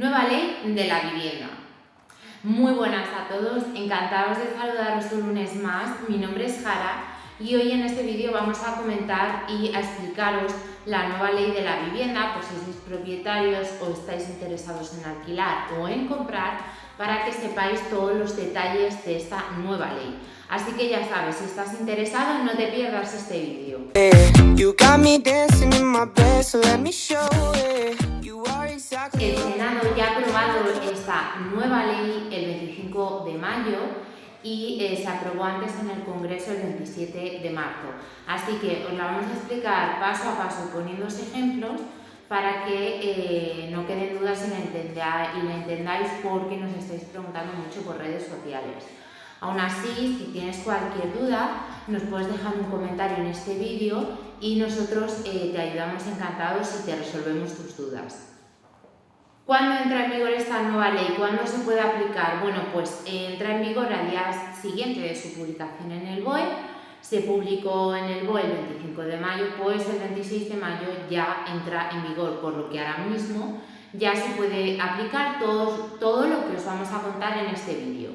Nueva ley de la vivienda. Muy buenas a todos, encantados de saludaros un lunes más. Mi nombre es Jara y hoy en este vídeo vamos a comentar y a explicaros la nueva ley de la vivienda, por si sois propietarios o estáis interesados en alquilar o en comprar, para que sepáis todos los detalles de esta nueva ley. Así que ya sabes, si estás interesado, no te pierdas este vídeo. El Senado ya ha aprobado esta nueva ley el 25 de mayo y se aprobó antes en el Congreso el 27 de marzo. Así que os la vamos a explicar paso a paso poniéndoos ejemplos para que no queden dudas y la entendáis, porque nos estáis preguntando mucho por redes sociales. Aún así, si tienes cualquier duda, nos puedes dejar un comentario en este vídeo y nosotros te ayudamos encantados y te resolvemos tus dudas. ¿Cuándo entra en vigor esta nueva ley? ¿Cuándo se puede aplicar? Bueno, pues entra en vigor al día siguiente de su publicación en el BOE. Se publicó en el BOE el 25 de mayo, pues el 26 de mayo ya entra en vigor, por lo que ahora mismo ya se puede aplicar todo lo que os vamos a contar en este vídeo.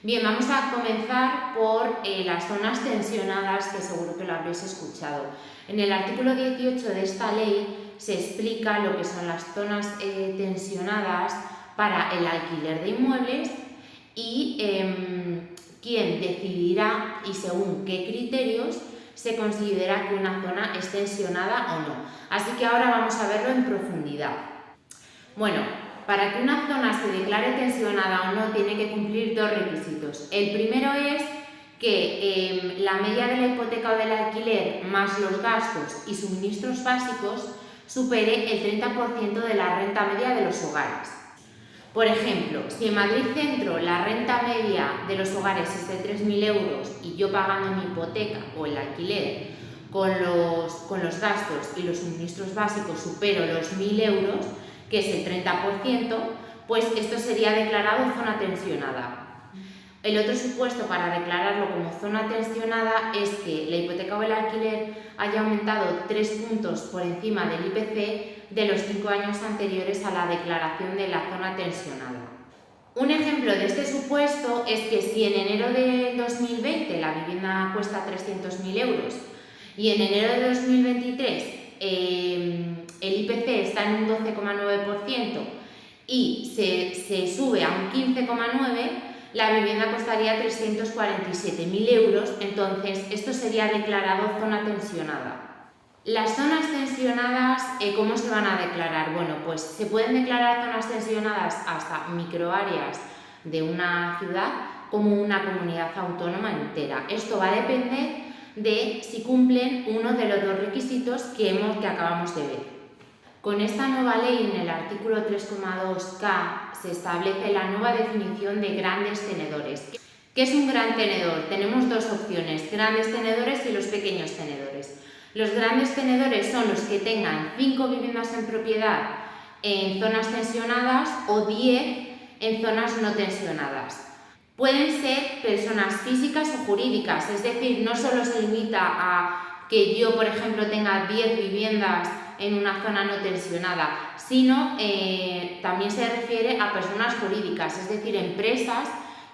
Bien, vamos a comenzar por las zonas tensionadas, que seguro que lo habréis escuchado. En el artículo 18 de esta ley se explica lo que son las zonas tensionadas para el alquiler de inmuebles y quién decidirá y según qué criterios se considera que una zona es tensionada o no. Así que ahora vamos a verlo en profundidad. Bueno, para que una zona se declare tensionada o no, tiene que cumplir dos requisitos. El primero es que la media de la hipoteca o del alquiler más los gastos y suministros básicos supere el 30% de la renta media de los hogares. Por ejemplo, si en Madrid Centro la renta media de los hogares es de 3.000 euros y yo pagando mi hipoteca o el alquiler con los gastos y los suministros básicos supero los 1.000 euros, que es el 30%, pues esto sería declarado zona tensionada. El otro supuesto para declararlo como zona tensionada es que la hipoteca o el alquiler haya aumentado 3 puntos por encima del IPC de los 5 años anteriores a la declaración de la zona tensionada. Un ejemplo de este supuesto es que si en enero de 2020 la vivienda cuesta 300.000 euros y en enero de 2023 el IPC está en un 12,9% y se sube a un 15,9%, la vivienda costaría 347.000 euros, entonces esto sería declarado zona tensionada. Las zonas tensionadas, ¿cómo se van a declarar? Bueno, pues se pueden declarar zonas tensionadas hasta microáreas de una ciudad como una comunidad autónoma entera. Esto va a depender de si cumplen uno de los dos requisitos que acabamos de ver. Con esta nueva ley, en el artículo 3,2K, se establece la nueva definición de grandes tenedores. ¿Qué es un gran tenedor? Tenemos dos opciones, grandes tenedores y los pequeños tenedores. Los grandes tenedores son los que tengan 5 viviendas en propiedad en zonas tensionadas o 10 en zonas no tensionadas. Pueden ser personas físicas o jurídicas, es decir, no solo se limita a que yo, por ejemplo, tenga 10 viviendas en una zona no tensionada, sino también se refiere a personas jurídicas, es decir, empresas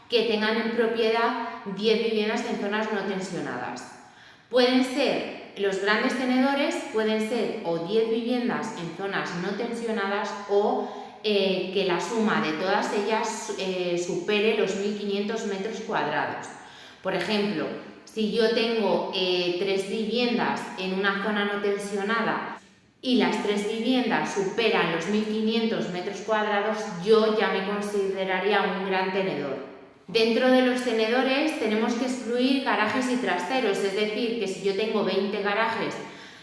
que tengan en propiedad 10 viviendas en zonas no tensionadas. Pueden ser los grandes tenedores, pueden ser o 10 viviendas en zonas no tensionadas o que la suma de todas ellas supere los 1.500 metros cuadrados. Por ejemplo, si yo tengo 3 viviendas en una zona no tensionada y las 3 viviendas superan los 1.500 metros cuadrados, yo ya me consideraría un gran tenedor. Dentro de los tenedores tenemos que excluir garajes y trasteros, es decir, que si yo tengo 20 garajes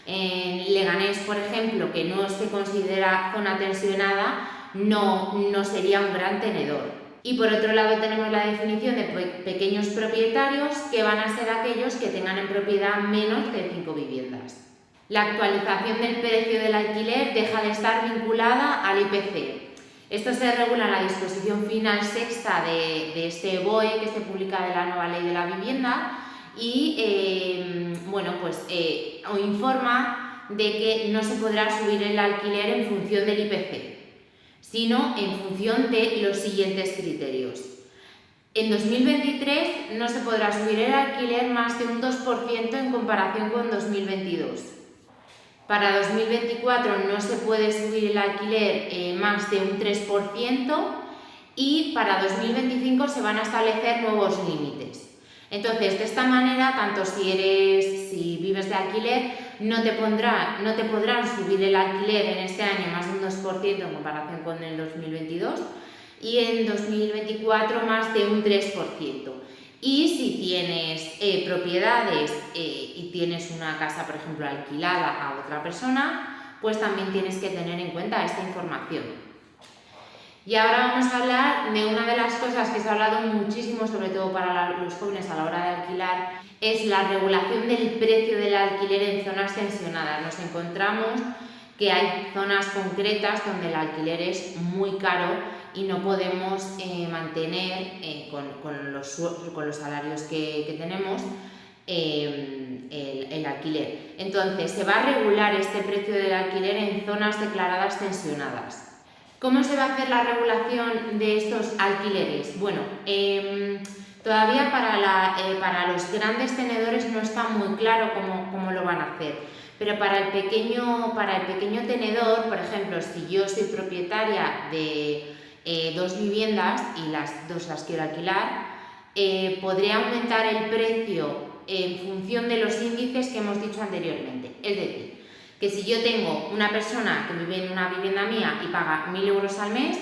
en Leganés, por ejemplo, que no se considera zona tensionada, no sería un gran tenedor. Y por otro lado tenemos la definición de pequeños propietarios, que van a ser aquellos que tengan en propiedad menos de 5 viviendas. La actualización del precio del alquiler deja de estar vinculada al IPC. Esto se regula en la disposición final sexta de este BOE, que se publica de la nueva ley de la vivienda, y informa de que no se podrá subir el alquiler en función del IPC. sino en función de los siguientes criterios. En 2023 no se podrá subir el alquiler más de un 2% en comparación con 2022. Para 2024 no se puede subir el alquiler más de un 3% y para 2025 se van a establecer nuevos límites. Entonces, de esta manera, tanto si vives de alquiler, no te podrán subir el alquiler en este año más de un 2% en comparación con el 2022 y en 2024 más de un 3%. Y si tienes propiedades y tienes una casa, por ejemplo, alquilada a otra persona, pues también tienes que tener en cuenta esta información. Y ahora vamos a hablar de una de las cosas que se ha hablado muchísimo, sobre todo para los jóvenes a la hora de alquilar, es la regulación del precio del alquiler en zonas tensionadas. Nos encontramos que hay zonas concretas donde el alquiler es muy caro y no podemos mantener con los salarios que tenemos el alquiler. Entonces, se va a regular este precio del alquiler en zonas declaradas tensionadas. ¿Cómo se va a hacer la regulación de estos alquileres? Bueno, todavía para los grandes tenedores no está muy claro cómo lo van a hacer, pero para el pequeño tenedor, por ejemplo, si yo soy propietaria de 2 viviendas y las 2 las quiero alquilar, podría aumentar el precio en función de los índices que hemos dicho anteriormente. Es decir, que si yo tengo una persona que vive en una vivienda mía y paga 1.000 euros al mes,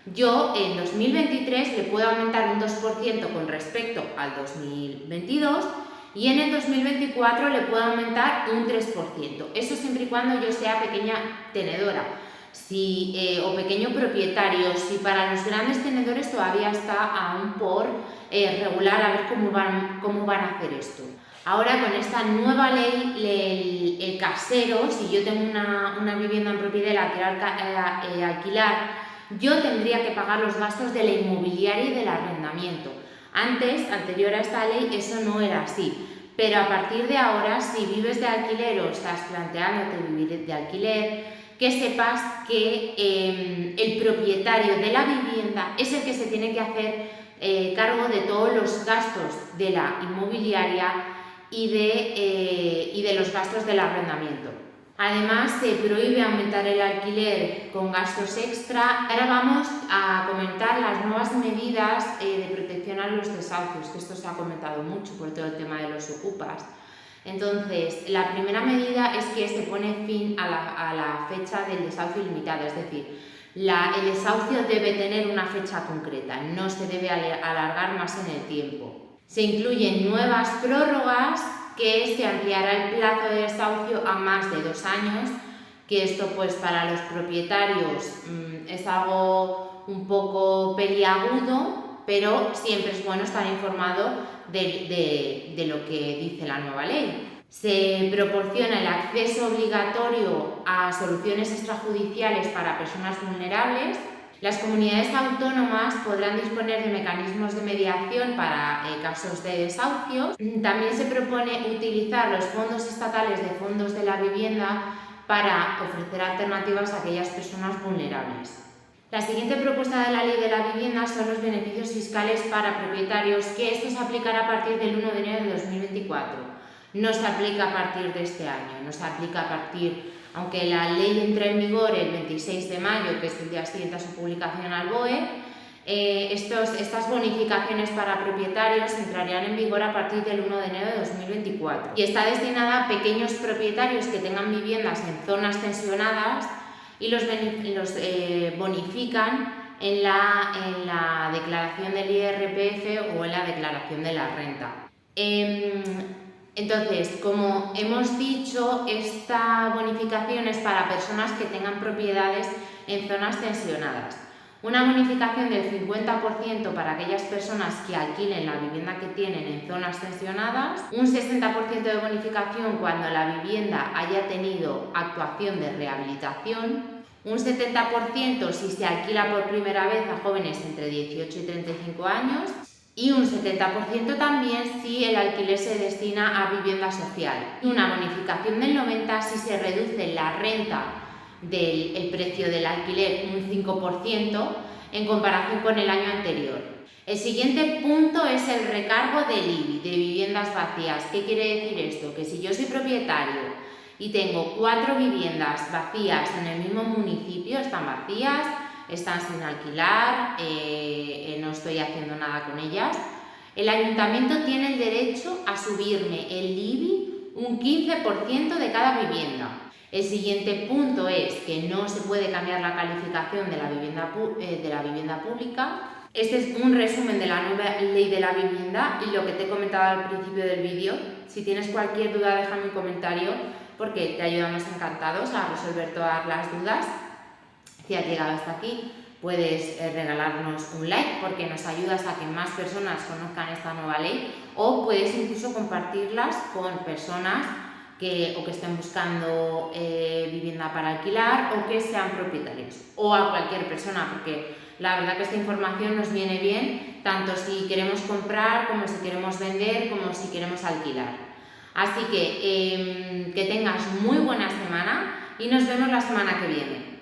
yo en 2023 le puedo aumentar un 2% con respecto al 2022 y en el 2024 le puedo aumentar un 3%. Eso siempre y cuando yo sea pequeña tenedora o pequeño propietario. Si para los grandes tenedores todavía está aún por regular a ver cómo van a hacer esto. Ahora con esta nueva ley, el casero, si yo tengo una vivienda en propiedad y la quiero alquilar, yo tendría que pagar los gastos de la inmobiliaria y del arrendamiento. Anterior a esta ley, eso no era así. Pero a partir de ahora, si vives de alquiler o estás planteándote vivir de alquiler, que sepas que el propietario de la vivienda es el que se tiene que hacer cargo de todos los gastos de la inmobiliaria y de los gastos del arrendamiento. Además, se prohíbe aumentar el alquiler con gastos extra. Ahora vamos a comentar las nuevas medidas de protección a los desahucios, que esto se ha comentado mucho por todo el tema de los ocupas. Entonces, la primera medida es que se pone fin a la fecha del desahucio ilimitado, es decir, el desahucio debe tener una fecha concreta, no se debe alargar más en el tiempo. Se incluyen nuevas prórrogas, que se ampliará el plazo de desahucio a más de 2 años, que esto pues para los propietarios es algo un poco peliagudo, pero siempre es bueno estar informado de lo que dice la nueva ley. Se proporciona el acceso obligatorio a soluciones extrajudiciales para personas vulnerables. Las comunidades autónomas podrán disponer de mecanismos de mediación para casos de desahucios. También se propone utilizar los fondos estatales de fondos de la vivienda para ofrecer alternativas a aquellas personas vulnerables. La siguiente propuesta de la Ley de la Vivienda son los beneficios fiscales para propietarios, que esto se aplicará a partir del 1 de enero de 2024. No se aplica a partir de este año, no se aplica a partir... Aunque la ley entre en vigor el 26 de mayo, que es el día siguiente a su publicación al BOE, estas bonificaciones para propietarios entrarían en vigor a partir del 1 de enero de 2024. Y está destinada a pequeños propietarios que tengan viviendas en zonas tensionadas y los bonifican en la declaración del IRPF o en la declaración de la renta. Entonces, como hemos dicho, esta bonificación es para personas que tengan propiedades en zonas tensionadas. Una bonificación del 50% para aquellas personas que alquilen la vivienda que tienen en zonas tensionadas, un 60% de bonificación cuando la vivienda haya tenido actuación de rehabilitación, un 70% si se alquila por primera vez a jóvenes entre 18 y 35 años, y un 70% también si el alquiler se destina a vivienda social. Y una bonificación del 90% si se reduce la renta del precio del alquiler un 5% en comparación con el año anterior. El siguiente punto es el recargo del IBI, de viviendas vacías. ¿Qué quiere decir esto? Que si yo soy propietario y tengo 4 viviendas vacías en el mismo municipio, están vacías, están sin alquilar, no estoy haciendo nada con ellas, el ayuntamiento tiene el derecho a subirme el IBI un 15% de cada vivienda. El siguiente punto es que no se puede cambiar la calificación de la vivienda pública. Este es un resumen de la nueva ley de la vivienda y lo que te he comentado al principio del vídeo. Si tienes cualquier duda, déjame un comentario porque te ayudamos encantados a resolver todas las dudas. Si has llegado hasta aquí, puedes regalarnos un like porque nos ayudas a que más personas conozcan esta nueva ley, o puedes incluso compartirlas con personas que estén buscando vivienda para alquilar o que sean propietarios, o a cualquier persona, porque la verdad que esta información nos viene bien tanto si queremos comprar como si queremos vender como si queremos alquilar. Así que tengas muy buena semana y nos vemos la semana que viene.